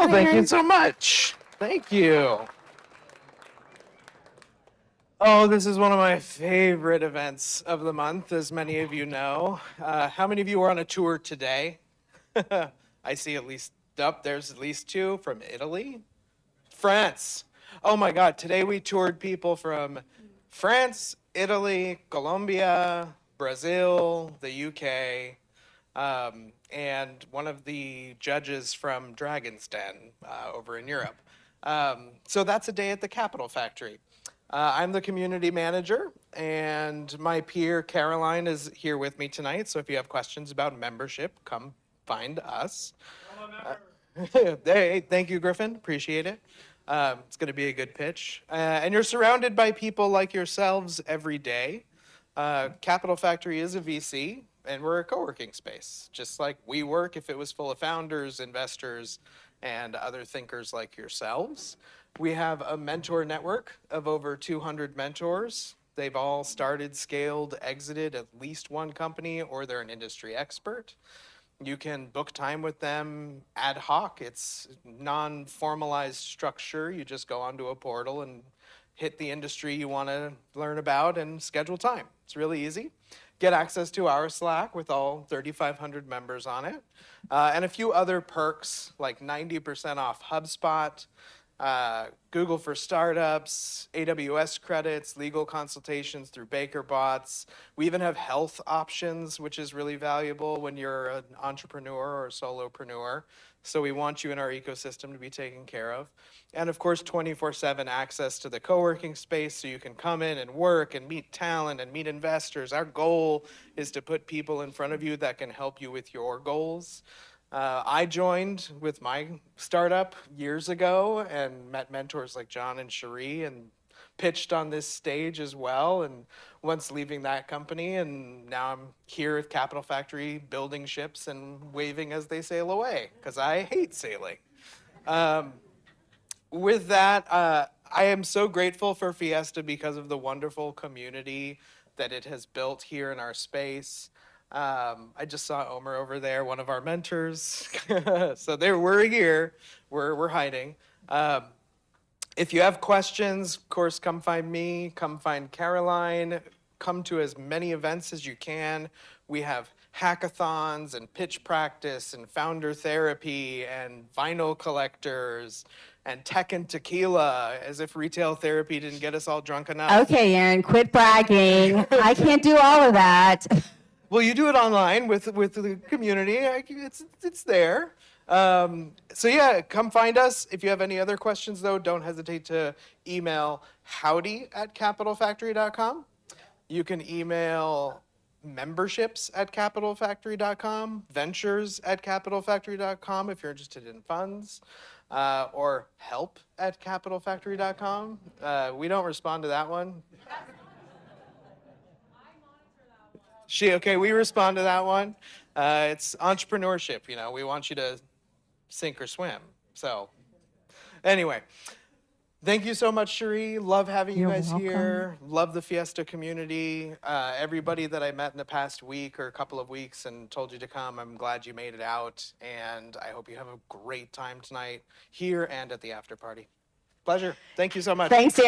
Oh, thank you so much. Thank you. Oh, this is one of my favorite events of the month, as many of you know. How many of you are on a tour today? I see at least, there's at least two from Italy. France. Oh my God, today we toured people from France, Italy, Colombia, Brazil, the UK, and one of the judges from Dragon's Den over in Europe. So that's a day at the Capitol Factory. I'm the community manager, and my peer Caroline is here with me tonight. So if you have questions about membership, come find us. Hey, thank you, Griffin. Appreciate it. It's going to be a good pitch. And you're surrounded by people like yourselves every day. Capital Factory is a VC, and we're a co-working space, just like WeWork if it was full of founders, investors, and other thinkers like yourselves. We have a mentor network of over 200 mentors. They've all started, scaled, exited at least one company, or they're an industry expert. You can book time with them ad hoc. It's non-formalized structure. You just go onto a portal and hit the industry you want to learn about and schedule time. It's really easy. Get access to our Slack with all 3,500 members on it, and a few other perks like 90% off HubSpot, Google for Startups, AWS credits, legal consultations through BakerBots. We even have health options, which is really valuable when you're an entrepreneur or a solopreneur. So we want you in our ecosystem to be taken care of. And of course, 24/7 access to the co-working space so you can come in and work and meet talent and meet investors. Our goal is to put people in front of you that can help you with your goals. I joined with my startup years ago and met mentors like John and Cherie and pitched on this stage as well. And once leaving that company, and now I'm here at Capital Factory building ships and waving as they sail away because I hate sailing. With that, I am so grateful for Fiesta because of the wonderful community that it has built here in our space. I just saw Omer over there, one of our mentors. So we're here, we're hiding. If you have questions, of course, come find me, come find Caroline, come to as many events as you can. We have hackathons and pitch practice and founder therapy and vinyl collectors and tech and tequila, as if retail therapy didn't get us all drunk enough. Okay, Aaron, quit bragging. I can't do all of that. Well, you do it online with the community. It's there. So yeah, come find us. If you have any other questions, though, don't hesitate to email howdy@capitalfactory.com. You can email memberships@capitalfactory.com, ventures@capitalfactory.com if you're interested in funds, or help@capitalfactory.com. We don't respond to that one. We respond to that one. It's entrepreneurship, we want you to sink or swim. So anyway, thank you so much, Cherie. Love having you guys here. Love the Fiesta community. Everybody that I met in the past week or a couple of weeks and told you to come, I'm glad you made it out. And I hope you have a great time tonight here and at the after party. Pleasure. Thank you so much. Thanks,